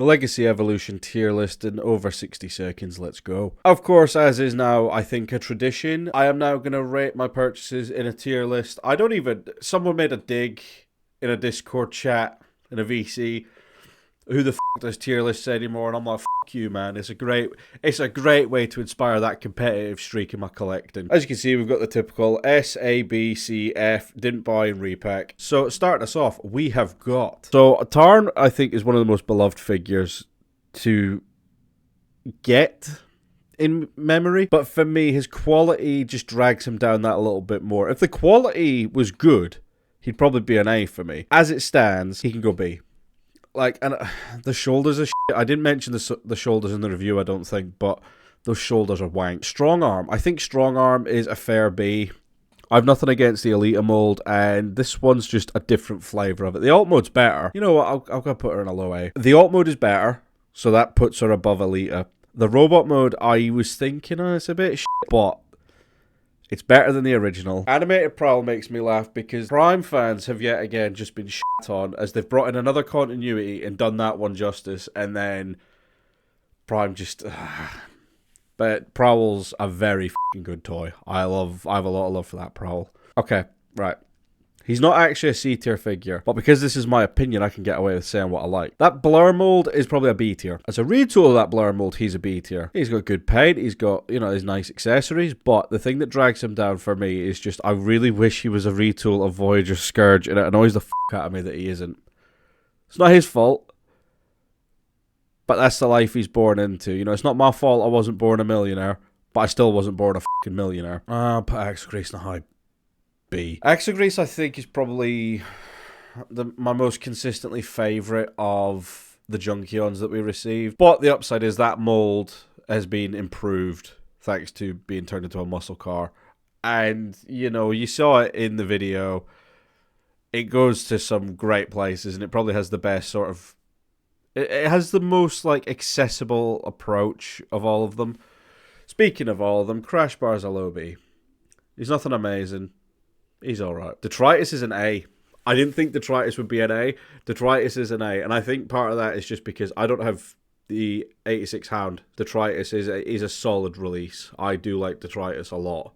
The Legacy Evolution tier list in over 60 seconds, let's go. Of course, as is now, I think, a tradition, I am now going to rate my purchases in a tier list. Someone made a dig in a Discord chat, in a VC, who the f does tier lists anymore? And I'm like, f you, man. It's a great way to inspire that competitive streak in my collecting. As you can see, we've got the typical S, A, B, C, F, didn't buy and repack. So starting us off, we have got... So Tarn, I think, is one of the most beloved figures to get in memory. But for me, his quality just drags him down that a little bit more. If the quality was good, he'd probably be an A for me. As it stands, he can go B. And the shoulders are shit. I didn't mention the shoulders in the review, I don't think, but those shoulders are wank. Strong arm. I think strong arm is a fair B. I've nothing against the Elita mold, and this one's just a different flavour of it. The alt mode's better. You know what? I'll go put her in a low A. The alt mode is better, so that puts her above Elita. The robot mode, I was thinking, it's a bit shit, but it's better than the original. Animated Prowl makes me laugh because Prime fans have yet again just been shit on as they've brought in another continuity and done that one justice, and then Prime just... But Prowl's a very fucking good toy. I have a lot of love for that Prowl. Okay, right. He's not actually a C tier figure, but because this is my opinion, I can get away with saying what I like. That Blur mold is probably a B tier. As a retool of that Blur mold, he's a B tier. He's got good paint, he's got, his nice accessories, but the thing that drags him down for me is just, I really wish he was a retool of Voyager Scourge, and it annoys the fuck out of me that he isn't. It's not his fault, but that's the life he's born into. It's not my fault I wasn't born a millionaire, but I still wasn't born a fucking millionaire. I'll put Axel Grace in a high B. Axel Grace, I think, is probably my most consistently favourite of the Junkions that we received. But the upside is that mould has been improved thanks to being turned into a muscle car. And, you saw it in the video. It goes to some great places, and it probably has the best sort of... It has the most, accessible approach of all of them. Speaking of all of them, Crash Bar's a low B. He's nothing amazing. He's alright. Detritus is an A. I didn't think Detritus would be an A. Detritus is an A. And I think part of that is just because I don't have the 86 Hound. Detritus is a solid release. I do like Detritus a lot.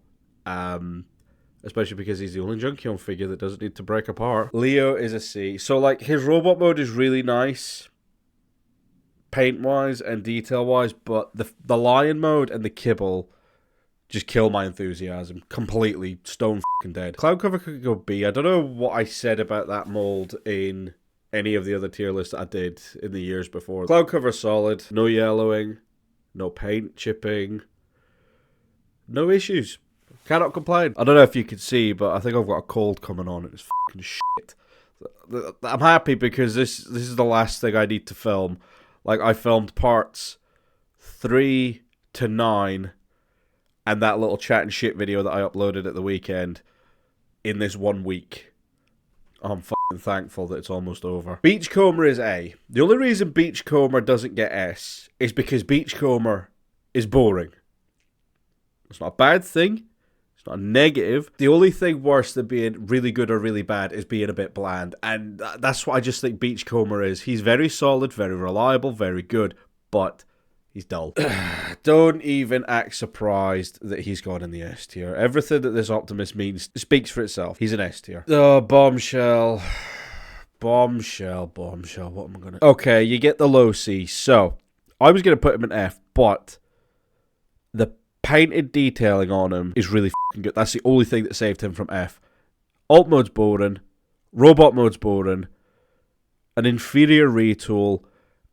Especially because he's the only Junkion figure that doesn't need to break apart. Leo is a C. So, his robot mode is really nice, paint-wise and detail-wise, but the Lion mode and the Kibble just kill my enthusiasm. Completely stone fucking dead. Cloud Cover could go B. I don't know what I said about that mold in any of the other tier lists that I did in the years before. Cloud Cover solid. No yellowing. No paint chipping. No issues. Cannot complain. I don't know if you can see, but I think I've got a cold coming on. It's fucking shit. I'm happy because this is the last thing I need to film. I filmed parts 3 to 9 and that little chat and shit video that I uploaded at the weekend in this 1 week. I'm fucking thankful that it's almost over. Beachcomber is A. The only reason Beachcomber doesn't get S is because Beachcomber is boring. It's not a bad thing. It's not a negative. The only thing worse than being really good or really bad is being a bit bland. And that's what I just think Beachcomber is. He's very solid, very reliable, very good, but he's dull. Don't even act surprised that he's gone in the S tier. Everything that this Optimus means speaks for itself. He's an S tier. Oh, Bombshell. Bombshell. What am I going to... Okay, you get the low C. So, I was going to put him in F, but the painted detailing on him is really fucking good. That's the only thing that saved him from F. Alt mode's boring. Robot mode's boring. An inferior retool.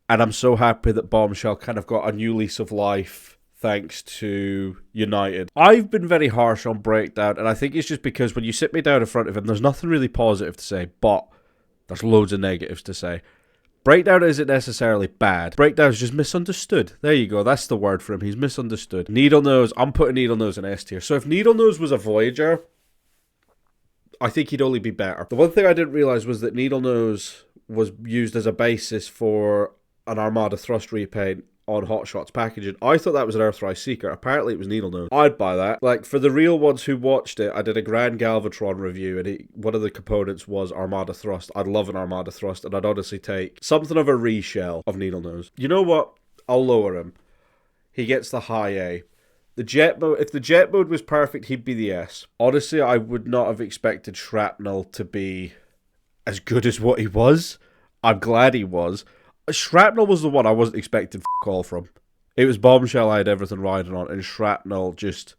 And I'm so happy that Bombshell kind of got a new lease of life thanks to United. I've been very harsh on Breakdown, and I think it's just because when you sit me down in front of him, there's nothing really positive to say, but there's loads of negatives to say. Breakdown isn't necessarily bad. Breakdown's just misunderstood. There you go, that's the word for him. He's misunderstood. Needlenose, I'm putting Needlenose in S tier. So if Needlenose was a Voyager, I think he'd only be better. The one thing I didn't realise was that Needlenose was used as a basis for an Armada thrust repaint on Hot Shot's packaging. I thought that was an Earthrise Seeker. Apparently it was Needle Nose. I'd buy that. Like, for the real ones who watched it, I did a Grand Galvatron review, and one of the components was Armada Thrust. I'd love an Armada Thrust, and I'd honestly take something of a reshell of Needle Nose. You know what? I'll lower him. He gets the high A. The jet mode, if the jet mode was perfect, he'd be the S. Honestly, I would not have expected Shrapnel to be as good as what he was. I'm glad he was. Shrapnel was the one I wasn't expecting all from. It was Bombshell I had everything riding on, and Shrapnel just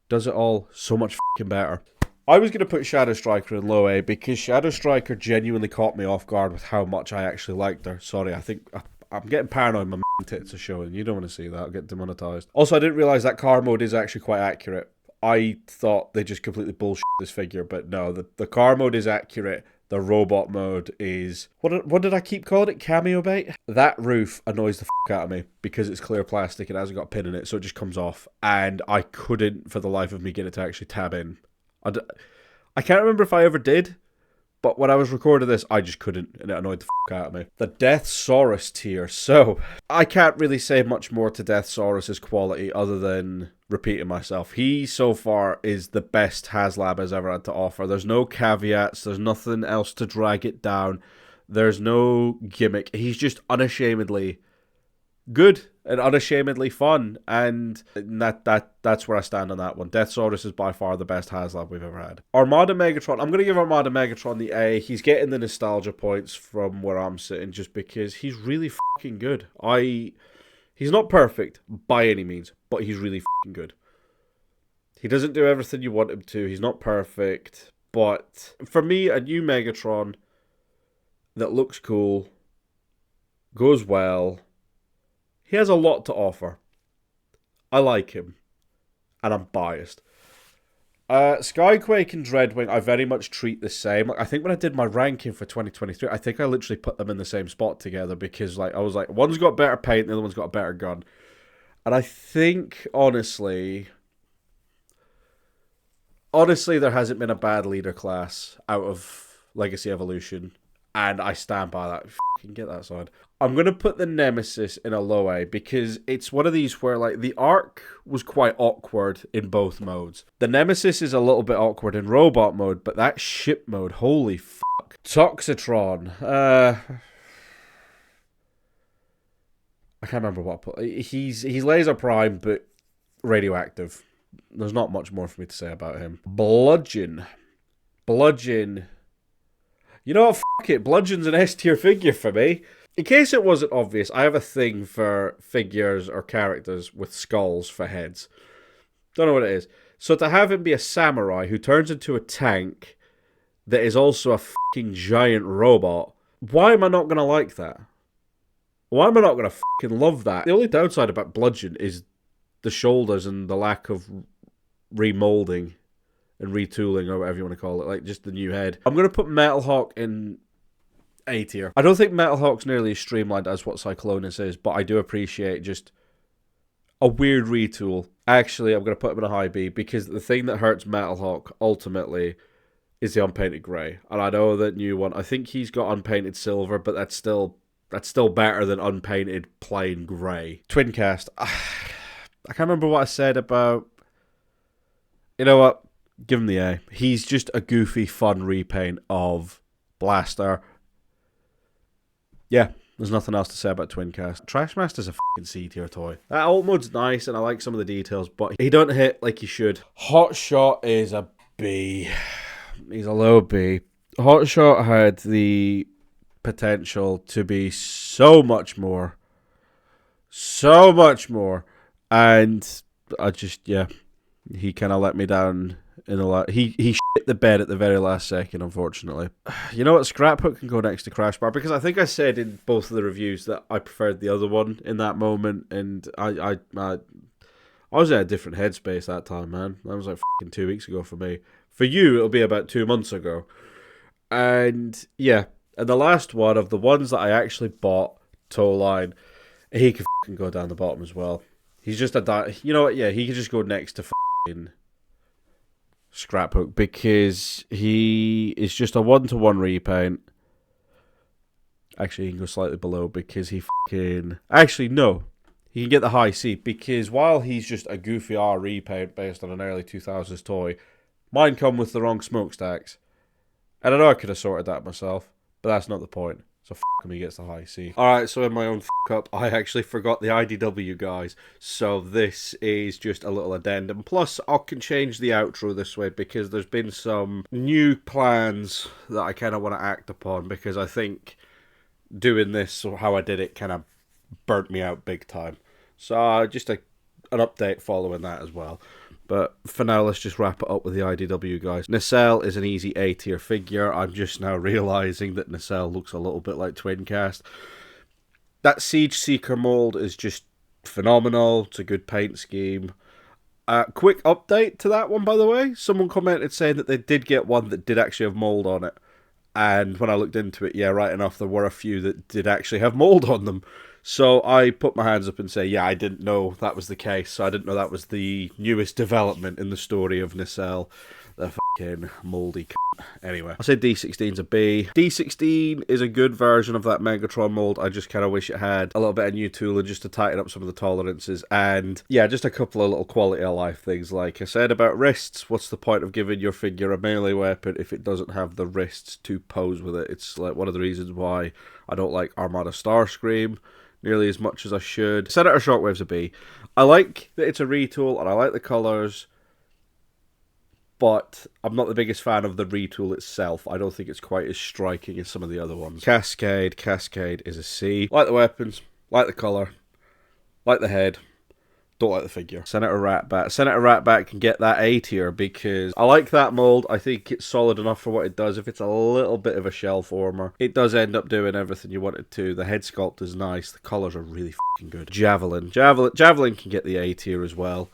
does it all so much fucking better. I was going to put Shadow Striker in low A because Shadow Striker genuinely caught me off guard with how much I actually liked her. Sorry, I think I'm getting paranoid. My tits are showing. You don't want to see that. I'll get demonetized. Also, I didn't realize that car mode is actually quite accurate. I thought they just completely bullshit this figure, but no, the car mode is accurate. The robot mode is... What did I keep calling it? Cameo bait? That roof annoys the fuck out of me because it's clear plastic and it hasn't got a pin in it, so it just comes off. And I couldn't, for the life of me, get it to actually tab in. I can't remember if I ever did, but when I was recording this, I just couldn't, and it annoyed the fuck out of me. The Deathsaurus tier. So, I can't really say much more to Deathsaurus' quality other than repeating myself. He, so far, is the best HasLab has ever had to offer. There's no caveats. There's nothing else to drag it down. There's no gimmick. He's just unashamedly good and unashamedly fun, and that's where I stand on that one. Deathsaurus is by far the best HasLab we've ever had. Armada Megatron, I'm going to give Armada Megatron the A. He's getting the nostalgia points from where I'm sitting just because he's really fucking good. He's not perfect by any means, but he's really fucking good. He doesn't do everything you want him to. He's not perfect, but for me, a new Megatron that looks cool, goes well, he has a lot to offer. I like him. And I'm biased. Skyquake and Dreadwing, I very much treat the same. I think when I did my ranking for 2023, I think I literally put them in the same spot together because I was like, one's got better paint, the other one's got a better gun. And I think, honestly, there hasn't been a bad leader class out of Legacy Evolution. And I stand by that. Fucking get that side. I'm going to put the Nemesis in a low A because it's one of these where, like, the arc was quite awkward in both modes. The Nemesis is a little bit awkward in robot mode, but that ship mode, holy fuck. Toxitron. I can't remember what I put. He's Laser Prime, but radioactive. There's not much more for me to say about him. Bludgeon. You know what, fuck it, Bludgeon's an S-tier figure for me. In case it wasn't obvious, I have a thing for figures or characters with skulls for heads. Don't know what it is. So to have him be a samurai who turns into a tank that is also a fucking giant robot, why am I not going to like that? Why am I not going to fucking love that? The only downside about Bludgeon is the shoulders and the lack of remolding and retooling, or whatever you want to call it, like just the new head. I'm going to put Metal Hawk in A tier. I don't think Metal Hawk's nearly as streamlined as what Cyclonus is, but I do appreciate just a weird retool. Actually, I'm going to put him in a high B because the thing that hurts Metal Hawk ultimately is the unpainted grey. And I know that new one, I think he's got unpainted silver, but that's still better than unpainted plain grey. Twincast. I can't remember what I said about... You know what? Give him the A. He's just a goofy, fun repaint of Blaster. Yeah, there's nothing else to say about Twincast. Trashmaster's a fucking C-tier toy. That alt mode's nice, and I like some of the details, but he don't hit like he should. Hotshot is a B. He's a low B. Hotshot had the potential to be so much more. So much more. And I just, yeah, he kind of let me down. He shit the bed at the very last second, unfortunately. You know what? Scraphook can go next to Crash Bar because I think I said in both of the reviews that I preferred the other one in that moment, and I was in a different headspace that time, man. That was like fucking 2 weeks ago for me. For you, it'll be about 2 months ago. And yeah, and the last one of the ones that I actually bought, Toe Line, he can fucking go down the bottom as well. He's just you know what? Yeah, he can just go next to fucking Scraphook because he is just a 1-to-1 repaint. Actually, he can go slightly below because he fucking... Actually, no. He can get the high C because while he's just a goofy R repaint based on an early 2000s toy, mine come with the wrong smokestacks. And I know I could have sorted that myself, but that's not the point. So f*** him, he gets the high C. Alright, so in my own up, I actually forgot the IDW guys. So this is just a little addendum. Plus, I can change the outro this way because there's been some new plans that I kind of want to act upon because I think doing this or how I did it kind of burnt me out big time. So just an update following that as well. But for now, let's just wrap it up with the IDW guys. Nacelle is an easy A tier figure. I'm just now realizing that Nacelle looks a little bit like Twincast. That Siege Seeker mold is just phenomenal. It's a good paint scheme. Quick update to that one, by the way. Someone commented saying that they did get one that did actually have mold on it. And when I looked into it, yeah, right enough, there were a few that did actually have mold on them. So I put my hands up and say, yeah, I didn't know that was the case. So I didn't know that was the newest development in the story of Nacelle. The fucking mouldy c***. Anyway, I said D16's a B. D16 is a good version of that Megatron mold. I just kind of wish it had a little bit of new tooling just to tighten up some of the tolerances. And yeah, just a couple of little quality of life things. Like I said about wrists, what's the point of giving your figure a melee weapon if it doesn't have the wrists to pose with it? It's like one of the reasons why I don't like Armada Starscream nearly as much as I should. Senator Shockwave's a B. I like that it's a retool and I like the colours, but I'm not the biggest fan of the retool itself. I don't think it's quite as striking as some of the other ones. Cascade is a C. Like the weapons, like the colour, like the head, don't like the figure. Senator Ratbat can get that A tier because I like that mold. I think it's solid enough for what it does. If it's a little bit of a shell former, it does end up doing everything you want it to. The head sculpt is nice. The colours are really fucking good. Javelin can get the A tier as well.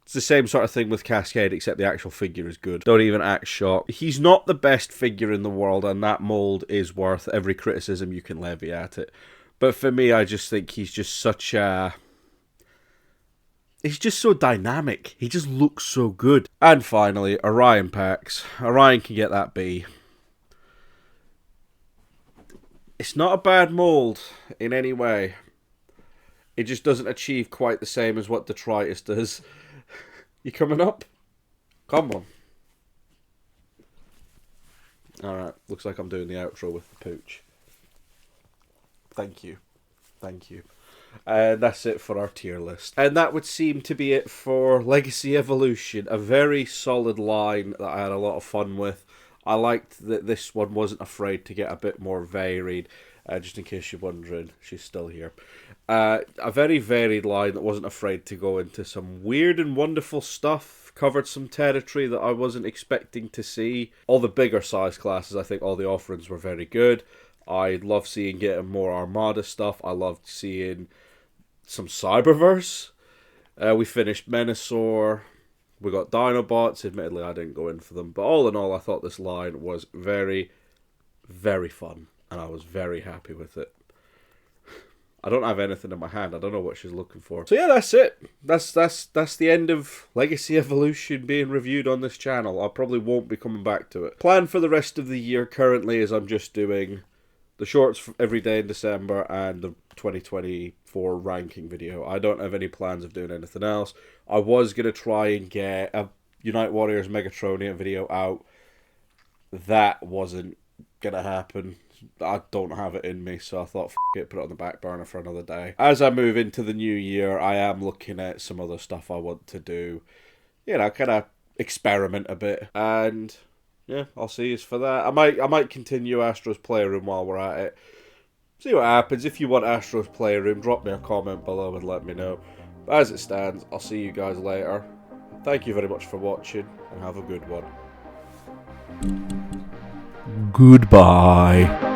It's the same sort of thing with Cascade, except the actual figure is good. Don't even act shocked. He's not the best figure in the world, and that mold is worth every criticism you can levy at it. But for me, I just think he's just such a... He's just so dynamic. He just looks so good. And finally, Orion packs. Orion can get that B. It's not a bad mold in any way. It just doesn't achieve quite the same as what Detritus does. You coming up? Come on. Alright, looks like I'm doing the outro with the pooch. Thank you. And that's it for our tier list. And that would seem to be it for Legacy Evolution. A very solid line that I had a lot of fun with. I liked that this one wasn't afraid to get a bit more varied. Just in case you're wondering, she's still here. A very varied line that wasn't afraid to go into some weird and wonderful stuff. Covered some territory that I wasn't expecting to see. All the bigger size classes, I think all the offerings were very good. I love seeing getting more Armada stuff. I loved seeing some Cyberverse. We finished Menasor. We got Dinobots. Admittedly, I didn't go in for them. But all in all, I thought this line was very, very fun. And I was very happy with it. I don't have anything in my hand. I don't know what she's looking for. So yeah, that's it. That's the end of Legacy Evolution being reviewed on this channel. I probably won't be coming back to it. Plan for the rest of the year currently is I'm just doing the shorts every day in December and the 2024 ranking video. I don't have any plans of doing anything else. I was going to try and get a Unite Warriors Megatronian video out. That wasn't going to happen. I don't have it in me, so I thought, f it, put it on the back burner for another day. As I move into the new year, I am looking at some other stuff I want to do. You know, kind of experiment a bit. And yeah, I'll see you for that. I might continue Astro's Playroom while we're at it. See what happens. If you want Astro's Playroom, drop me a comment below and let me know. But as it stands, I'll see you guys later. Thank you very much for watching, and have a good one. Goodbye.